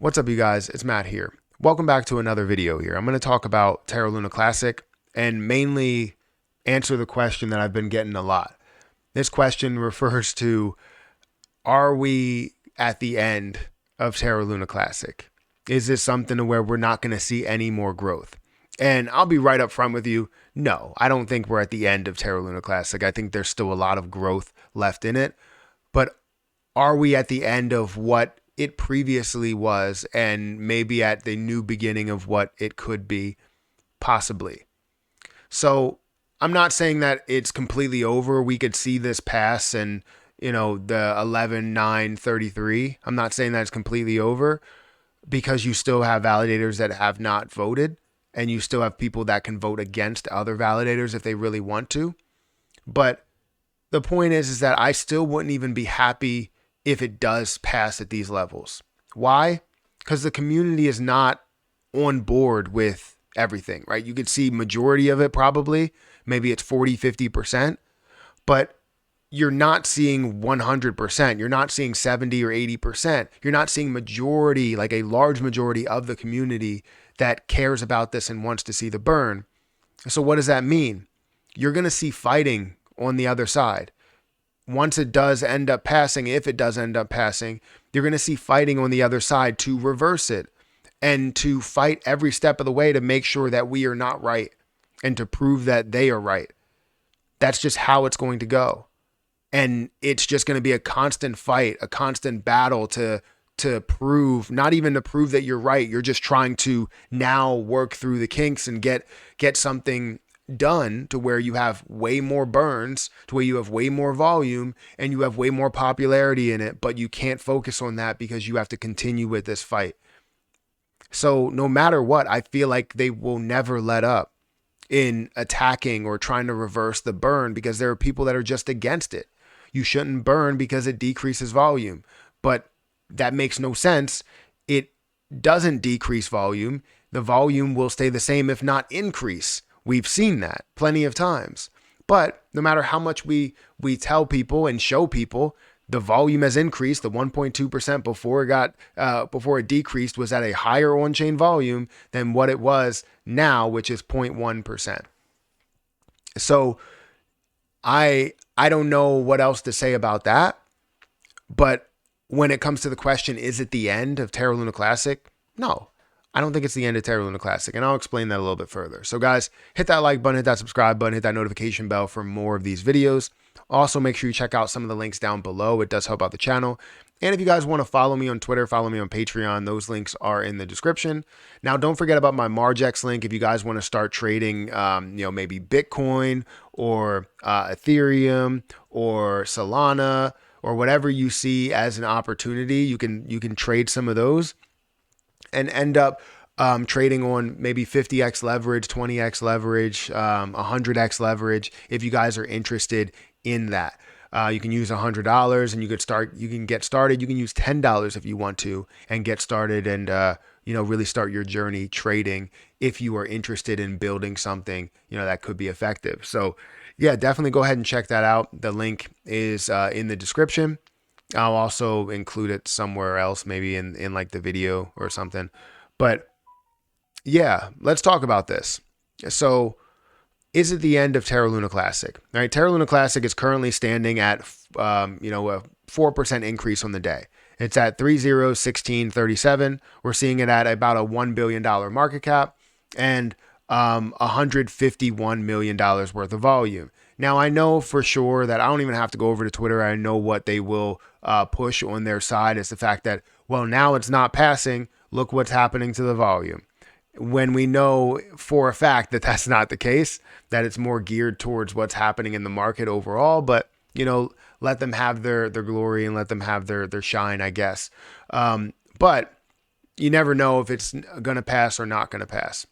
What's up, you guys? It's Matt here. Welcome back to another video here. I'm going to talk about Terra Classic and mainly answer the question that I've been getting a lot. This question refers to, are we at the end of Terra Classic? Is this something where we're not going to see any more growth? And I'll be right up front with you. No, I don't think we're at the end of Terra Classic. I think there's still a lot of growth left in it. But are we at the end of what it previously was and maybe at the new beginning of what it could be? Possibly. So I'm not saying that it's completely over. We could see this pass and, the 11,933. I'm not saying that it's completely over because you still have validators that have not voted and you still have people that can vote against other validators if they really want to. But the point is that I still wouldn't even be happy if it does pass at these levels. Why? Because the community is not on board with everything, right? You could see majority of it probably, maybe it's 40, 50%, but you're not seeing 100%. You're not seeing 70 or 80%. You're not seeing majority, like a large majority of the community that cares about this and wants to see the burn. So what does that mean? You're going to see fighting on the other side. Once it does end up passing, if it does end up passing, you're going to see fighting on the other side to reverse it and to fight every step of the way to make sure that we are not right and to prove that they are right. That's just how it's going to go. And it's just going to be a constant fight, a constant battle to prove, not even to prove that you're right. You're just trying to now work through the kinks and get something done to where you have way more burns, to where you have way more volume and you have way more popularity in it, but you can't focus on that because you have to continue with this fight. So no matter what, I feel like they will never let up in attacking or trying to reverse the burn because there are people that are just against it. You shouldn't burn because it decreases volume, but that makes no sense. It doesn't decrease volume. The volume will stay the same, if not increase. We've seen that plenty of times. But no matter how much we tell people and show people, the volume has increased. The 1.2% before it decreased was at a higher on-chain volume than what it was now, which is 0.1%. So I don't know what else to say about that. But when it comes to the question, is it the end of Terra Classic? No. I don't think it's the end of Terra Classic, and I'll explain that a little bit further. So guys, hit that like button, hit that subscribe button, hit that notification bell for more of these videos. Also, make sure you check out some of the links down below. It does help out the channel. And if you guys want to follow me on Twitter, follow me on Patreon, those links are in the description. Now, don't forget about my Margex link if you guys want to start trading, maybe Bitcoin or Ethereum or Solana or whatever you see as an opportunity. You can trade some of those and end up trading on maybe 50x leverage, 20x leverage, 100x leverage. If you guys are interested in that, you can use $100 and you can get started. You can use $10 if you want to and get started and, really start your journey trading if you are interested in building something, that could be effective. So yeah, definitely go ahead and check that out. The link is in the description. I'll also include it somewhere else, maybe in like the video or something. But yeah, let's talk about this. So is it the end of Terra Classic? All right, Terra Classic is currently standing at, a 4% increase on the day. It's at 301637. We're seeing it at about a $1 billion market cap and $151 million worth of volume. Now, I know for sure that I don't even have to go over to Twitter. I know what they will push on their side is the fact that, well, now it's not passing. Look what's happening to the volume. When we know for a fact that that's not the case, that it's more geared towards what's happening in the market overall. But, let them have their glory and let them have their shine, I guess. But you never know if it's going to pass or not going to pass.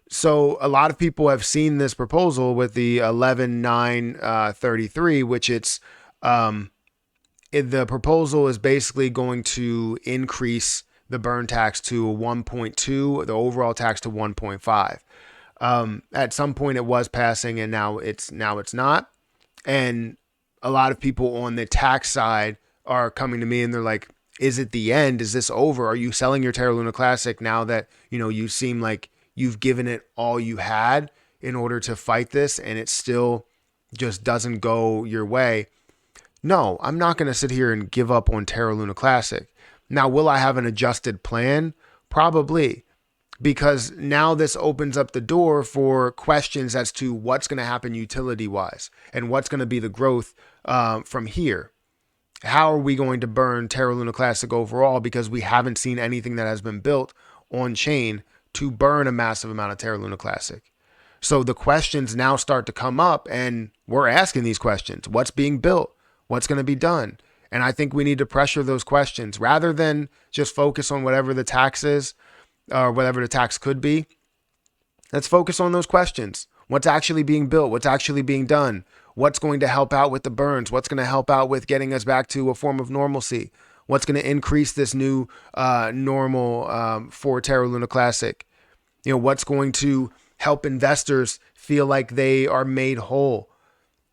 So a lot of people have seen this proposal with the 11,933, which the proposal is basically going to increase the burn tax to 1.2, the overall tax to 1.5. At some point it was passing and now it's not. And a lot of people on the tax side are coming to me and they're like, Is it the end? Is this over? Are you selling your Terra Luna Classic now that, you seem like you've given it all you had in order to fight this and it still just doesn't go your way? No, I'm not going to sit here and give up on Terra Luna Classic. Now, will I have an adjusted plan? Probably, because now this opens up the door for questions as to what's going to happen utility wise and what's going to be the growth from here. How are we going to burn Terra Luna Classic overall? Because we haven't seen anything that has been built on chain to burn a massive amount of Terra Luna Classic. So the questions now start to come up, and we're asking these questions. What's being built? What's going to be done? And I think we need to pressure those questions rather than just focus on whatever the tax is or whatever the tax could be. Let's focus on those questions. What's actually being built? What's actually being done? What's going to help out with the burns? What's going to help out with getting us back to a form of normalcy? What's going to increase this new normal for Terra Luna Classic? What's going to help investors feel like they are made whole?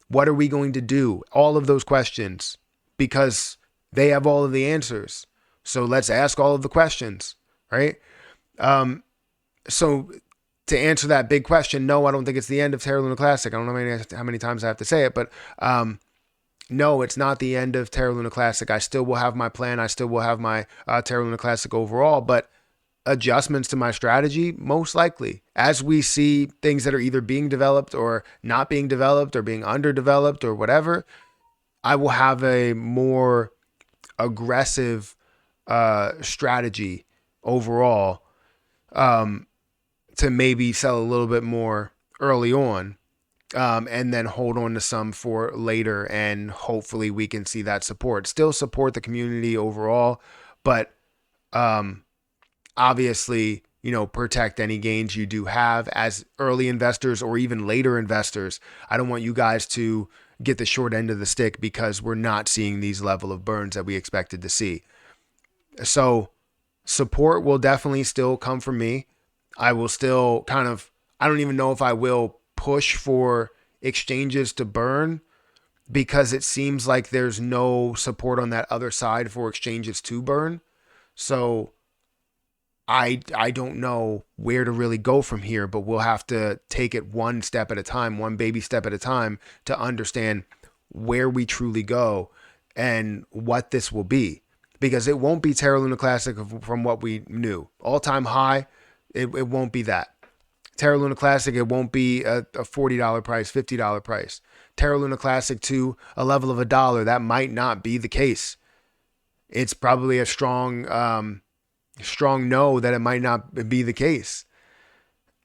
What are we going to do? All of those questions, because they have all of the answers. So let's ask all of the questions, right? So to answer that big question, no, I don't think it's the end of Terra Luna Classic. I don't know how many times I have to say it, but no, it's not the end of Terra Luna Classic. I still will have my plan. I still will have my Terra Luna Classic overall, but adjustments to my strategy, most likely, as we see things that are either being developed or not being developed or being underdeveloped or whatever, I will have a more aggressive strategy overall to maybe sell a little bit more early on and then hold on to some for later, and hopefully we can see that support. Still support the community overall, but obviously, protect any gains you do have as early investors or even later investors. I don't want you guys to get the short end of the stick because we're not seeing these level of burns that we expected to see. So support will definitely still come from me. I will still I don't even know if I will push for exchanges to burn, because it seems like there's no support on that other side for exchanges to burn. So I don't know where to really go from here, but we'll have to take it one step at a time, one baby step at a time, to understand where we truly go and what this will be. Because it won't be Terra Luna Classic from what we knew. All-time high, it won't be that. Terra Luna Classic, it won't be a $40 price, $50 price. Terra Luna Classic to a level of $1, that might not be the case. It's probably a strong no that it might not be the case.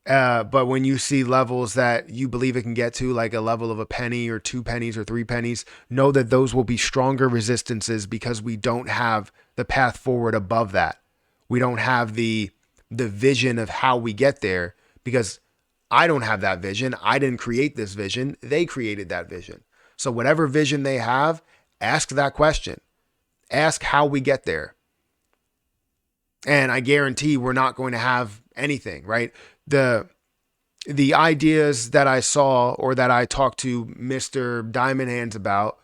But when you see levels that you believe it can get to, like a level of a penny or 2 pennies or 3 pennies, know that those will be stronger resistances, because we don't have the path forward above that. We don't have the vision of how we get there, because I don't have that vision. I didn't create this vision. They created that vision. So whatever vision they have, ask that question. Ask how we get there. And I guarantee we're not going to have anything, right? The ideas that I saw, or that I talked to Mr. Diamond Hands about,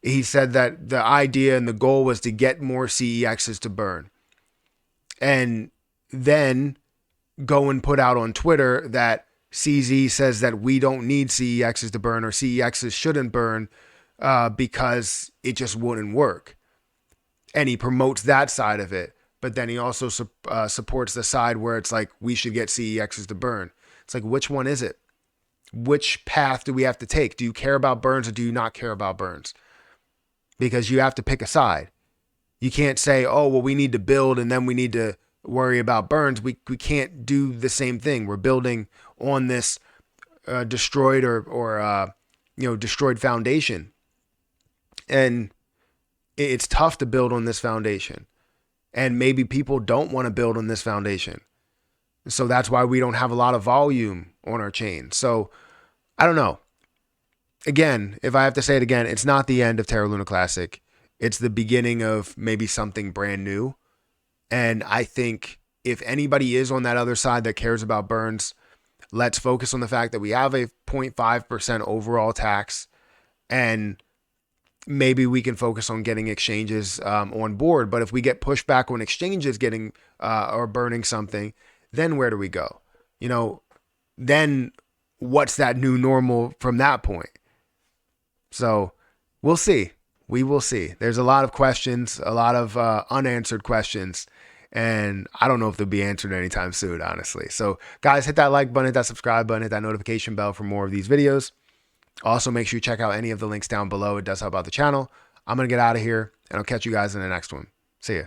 he said that the idea and the goal was to get more CEXs to burn. And then go and put out on Twitter that CZ says that we don't need CEXs to burn, or CEXs shouldn't burn because it just wouldn't work. And he promotes that side of it. But then he also supports the side where it's like we should get CEXs to burn. It's like, which one is it? Which path do we have to take? Do you care about burns or do you not care about burns? Because you have to pick a side. You can't say, oh, well, we need to build and then we need to worry about burns. We can't do the same thing. We're building on this destroyed or destroyed foundation. And it's tough to build on this foundation. And maybe people don't want to build on this foundation. So that's why we don't have a lot of volume on our chain. So I don't know. Again, if I have to say it again, it's not the end of Terra Luna Classic. It's the beginning of maybe something brand new. And I think if anybody is on that other side that cares about burns, let's focus on the fact that we have a 0.5% overall tax. And maybe we can focus on getting exchanges on board. But if we get pushback on exchanges getting or burning something, then where do we go? You know, then what's that new normal from that point? So we'll see. We will see. There's a lot of questions, a lot of unanswered questions, and I don't know if they'll be answered anytime soon, honestly. So guys, hit that like button, hit that subscribe button, hit that notification bell for more of these videos. Also, make sure you check out any of the links down below. It does help out the channel. I'm going to get out of here, and I'll catch you guys in the next one. See ya.